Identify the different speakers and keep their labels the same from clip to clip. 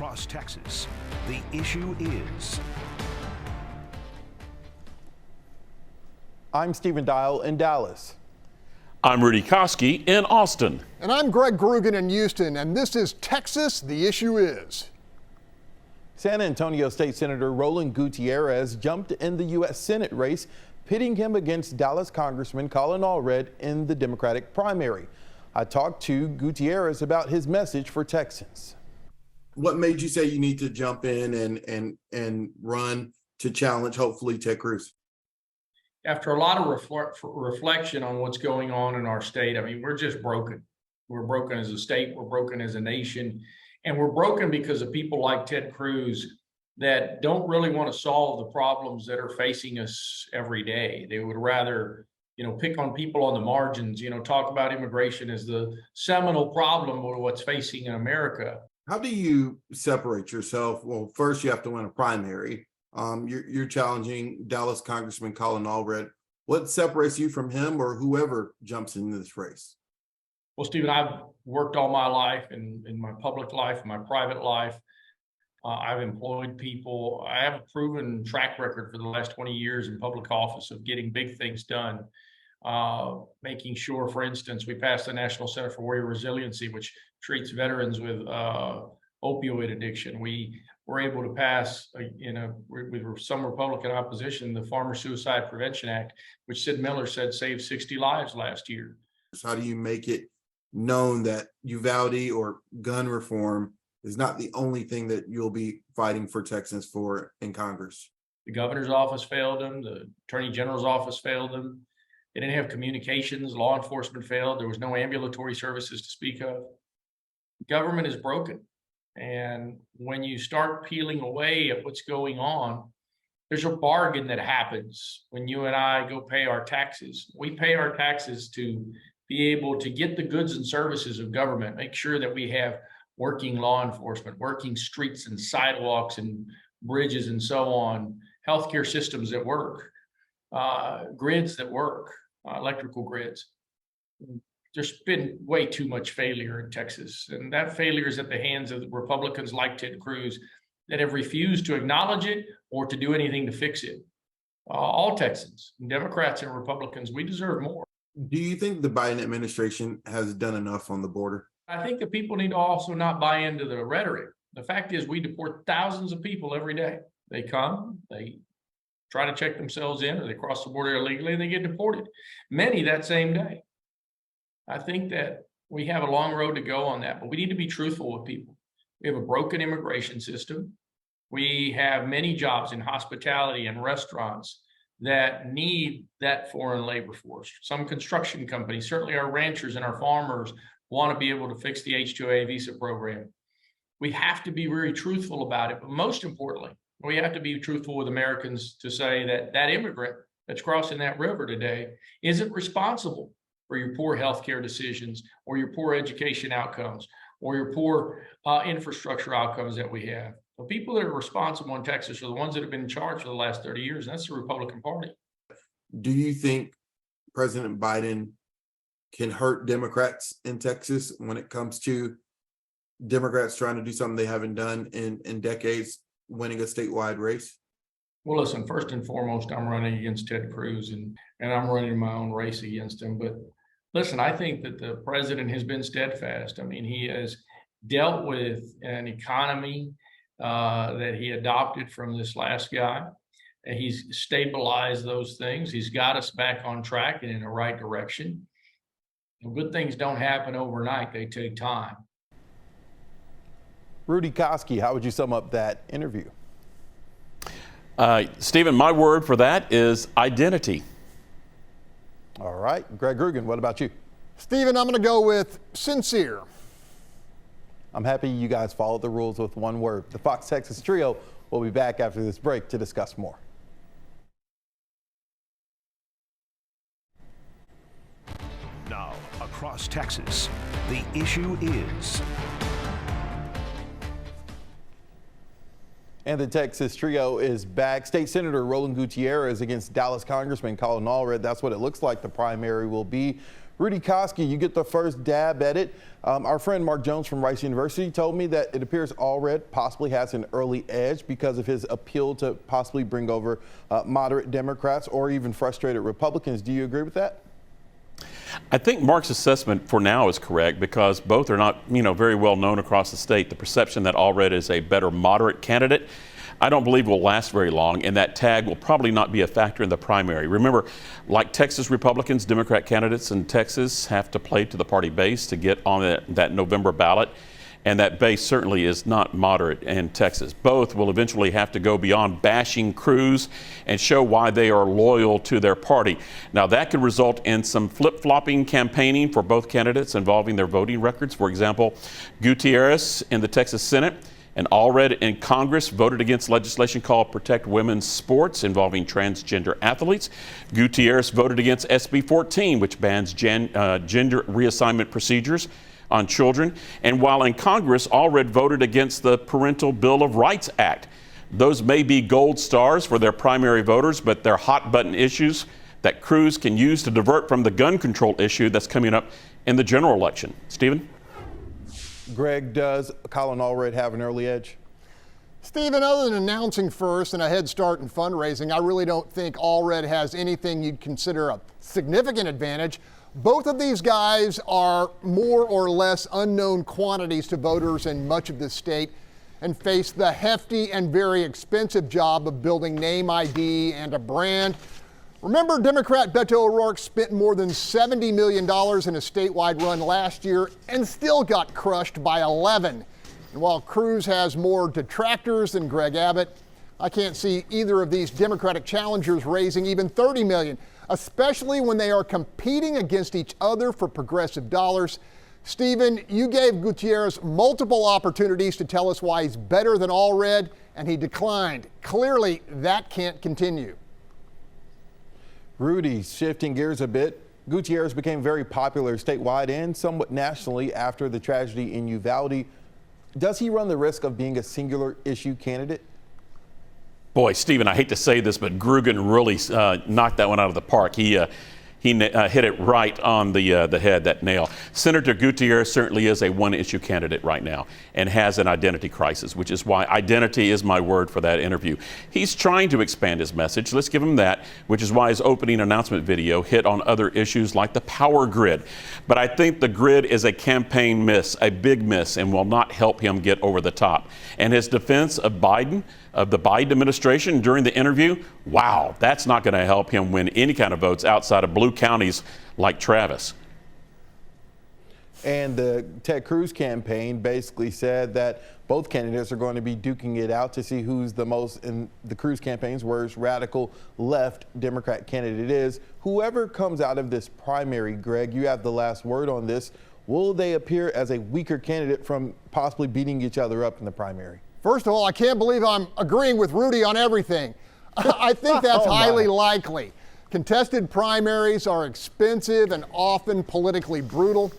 Speaker 1: across Texas. The issue is.
Speaker 2: I'm Stephen Dial in Dallas.
Speaker 3: I'm Rudy Koski in Austin.
Speaker 4: And I'm Greg Grugan in Houston, and this is Texas, the issue is.
Speaker 2: San Antonio State Senator Roland Gutierrez jumped in the U.S. Senate race, pitting him against Dallas Congressman Colin Allred in the Democratic primary. I talked to Gutierrez about his message for Texans.
Speaker 5: What made you say you need to jump in and run to challenge, hopefully, Ted Cruz?
Speaker 6: After a lot of reflection on what's going on in our state, I mean, we're just broken. We're broken as a state, we're broken as a nation, and we're broken because of people like Ted Cruz that don't really want to solve the problems that are facing us every day. They would rather, pick on people on the margins, talk about immigration as the seminal problem of what's facing in America.
Speaker 5: How do you separate yourself? Well, first you have to win a primary. You're challenging Dallas Congressman Colin Allred. What separates you from him or whoever jumps into this race?
Speaker 6: Well, Stephen, I've worked all my life in my public life, my private life. I've employed people. I have a proven track record for the last 20 years in public office of getting big things done. Making sure, for instance, we passed the National Center for Warrior Resiliency, which treats veterans with opioid addiction. We were able to pass, with some Republican opposition, the Farmer Suicide Prevention Act, which Sid Miller said saved 60 lives last year.
Speaker 5: So how do you make it known that Uvalde or gun reform is not the only thing that you'll be fighting for Texans for in Congress?
Speaker 6: The governor's office failed them. The attorney general's office failed them. They didn't have communications. Law enforcement failed. There was no ambulatory services to speak of. Government is broken. And when you start peeling away at what's going on, there's a bargain that happens when you and I go pay our taxes. We pay our taxes to be able to get the goods and services of government, make sure that we have working law enforcement, working streets and sidewalks and bridges and so on, healthcare systems that work, grids that work, electrical grids. There's been way too much failure in Texas, and that failure is at the hands of the Republicans like Ted Cruz that have refused to acknowledge it or to do anything to fix it. All Texans, Democrats and Republicans, we deserve more.
Speaker 5: Do you think the Biden administration has done enough on the border?
Speaker 6: I think that people need to also not buy into the rhetoric. The fact is we deport thousands of people every day. They come, they try to check themselves in, or they cross the border illegally and they get deported. Many that same day. I think that we have a long road to go on that, but we need to be truthful with people. We have a broken immigration system. We have many jobs in hospitality and restaurants that need that foreign labor force. Some construction companies, certainly our ranchers and our farmers, want to be able to fix the H-2A visa program. We have to be very truthful about it, but most importantly, we have to be truthful with Americans to say that that immigrant that's crossing that river today isn't responsible for your poor healthcare decisions or your poor education outcomes or your poor infrastructure outcomes that we have. The people that are responsible in Texas are the ones that have been in charge for the last 30 years, and that's the Republican Party.
Speaker 5: Do you think President Biden can hurt Democrats in Texas when it comes to Democrats trying to do something they haven't done in decades, winning a statewide race?
Speaker 6: Well, listen, first and foremost, I'm running against Ted Cruz, and I'm running my own race against him. But listen, I think that the president has been steadfast. I mean, he has dealt with an economy that he adopted from this last guy. And he's stabilized those things. He's got us back on track and in the right direction. And good things don't happen overnight. They take time.
Speaker 2: Rudy Koski, how would you sum up that interview?
Speaker 3: Stephen, my word for that is identity.
Speaker 2: All right. Greg Grugan, what about you?
Speaker 4: Stephen, I'm going to go with sincere.
Speaker 2: I'm happy you guys followed the rules with one word. The Fox Texas Trio will be back after this break to discuss more.
Speaker 1: Now, across Texas, the issue is.
Speaker 2: And the Texas Trio is back. State Senator Roland Gutierrez against Dallas Congressman Colin Allred. That's what it looks like the primary will be. Rudy Koski, you get the first dab at it. Our friend Mark Jones from Rice University told me that it appears Allred possibly has an early edge because of his appeal to possibly bring over moderate Democrats or even frustrated Republicans. Do you agree with that?
Speaker 3: I think Mark's assessment for now is correct because both are not, very well known across the state. The perception that Allred is a better moderate candidate, I don't believe will last very long, and that tag will probably not be a factor in the primary. Remember, like Texas Republicans, Democrat candidates in Texas have to play to the party base to get on that November ballot, and that base certainly is not moderate in Texas. Both will eventually have to go beyond bashing Cruz and show why they are loyal to their party. Now, that could result in some flip-flopping campaigning for both candidates involving their voting records. For example, Gutierrez in the Texas Senate and Allred in Congress voted against legislation called Protect Women's Sports involving transgender athletes. Gutierrez voted against SB 14, which bans gender reassignment procedures on children. And while in Congress, Allred voted against the Parental Bill of Rights Act. Those may be gold stars for their primary voters, but they're hot button issues that Cruz can use to divert from the gun control issue that's coming up in the general election. Stephen?
Speaker 2: Greg, does Colin Allred have an early edge?
Speaker 4: Stephen, other than announcing first and a head start in fundraising, I really don't think Allred has anything you'd consider a significant advantage. Both of these guys are more or less unknown quantities to voters in much of the state and face the hefty and very expensive job of building name ID and a brand. Remember, Democrat Beto O'Rourke spent more than $70 million in a statewide run last year and still got crushed by 11. And while Cruz has more detractors than Greg Abbott, I can't see either of these Democratic challengers raising even $30 million, especially when they are competing against each other for progressive dollars. Stephen, you gave Gutierrez multiple opportunities to tell us why he's better than Allred, and he declined. Clearly, that can't continue.
Speaker 2: Rudy, shifting gears a bit, Gutierrez became very popular statewide and somewhat nationally after the tragedy in Uvalde. Does he run the risk of being a singular issue candidate?
Speaker 3: Boy, Stephen, I hate to say this, but Grugan really knocked that one out of the park. He hit it right on the head, that nail. Senator Gutierrez certainly is a one-issue candidate right now and has an identity crisis, which is why identity is my word for that interview. He's trying to expand his message. Let's give him that, which is why his opening announcement video hit on other issues like the power grid. But I think the grid is a campaign miss, a big miss, and will not help him get over the top. And his defense of Biden, of the Biden administration during the interview, wow, that's not going to help him win any kind of votes outside of blue counties like Travis.
Speaker 2: And the Ted Cruz campaign basically said that both candidates are going to be duking it out to see who's the most, in the Cruz campaign's words, radical left Democrat candidate is. Whoever comes out of this primary, Greg, you have the last word on this. Will they appear as a weaker candidate from possibly beating each other up in the primary?
Speaker 4: First of all, I can't believe I'm agreeing with Rudy on everything. I think that's highly likely. Contested primaries are expensive and often politically brutal.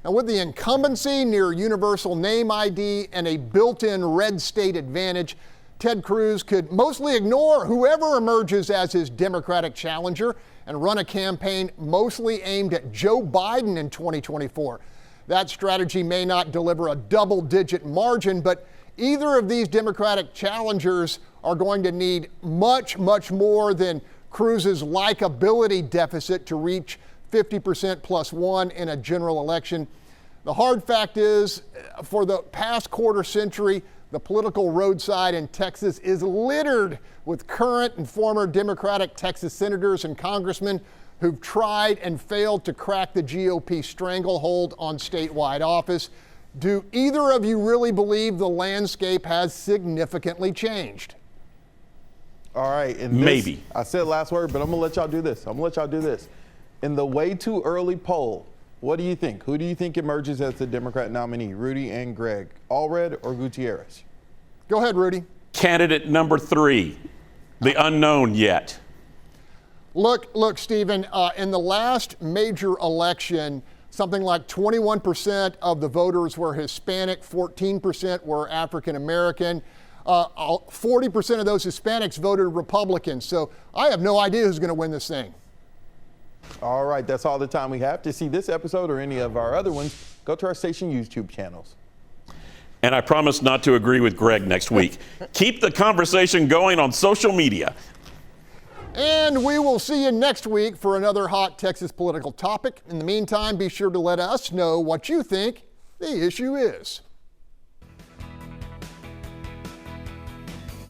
Speaker 4: And with the incumbency near universal name ID and a built-in red state advantage, Ted Cruz could mostly ignore whoever emerges as his Democratic challenger and run a campaign mostly aimed at Joe Biden in 2024. That strategy may not deliver a double-digit margin, but either of these Democratic challengers are going to need much, much more than Cruz's likability deficit to reach 50% plus one in a general election. The hard fact is, for the past quarter century, the political roadside in Texas is littered with current and former Democratic Texas senators and congressmen who've tried and failed to crack the GOP stranglehold on statewide office. Do either of you really believe the landscape has significantly changed?
Speaker 2: All right. And
Speaker 3: Maybe.
Speaker 2: I said last word, but I'm going to let y'all do this. In the way too early poll, what do you think? Who do you think emerges as the Democrat nominee, Rudy and Greg? Allred or Gutierrez?
Speaker 4: Go ahead, Rudy.
Speaker 3: Candidate number 3, the unknown yet.
Speaker 4: Look, Stephen, in the last major election, something like 21% of the voters were Hispanic, 14% were African American. 40% of those Hispanics voted Republican. So I have no idea who's going to win this thing.
Speaker 2: All right, that's all the time we have. To see this episode or any of our other ones, go to our station YouTube channels.
Speaker 3: And I promise not to agree with Greg next week. Keep the conversation going on social media.
Speaker 4: And we will see you next week for another hot Texas political topic. In the meantime, be sure to let us know what you think the issue is.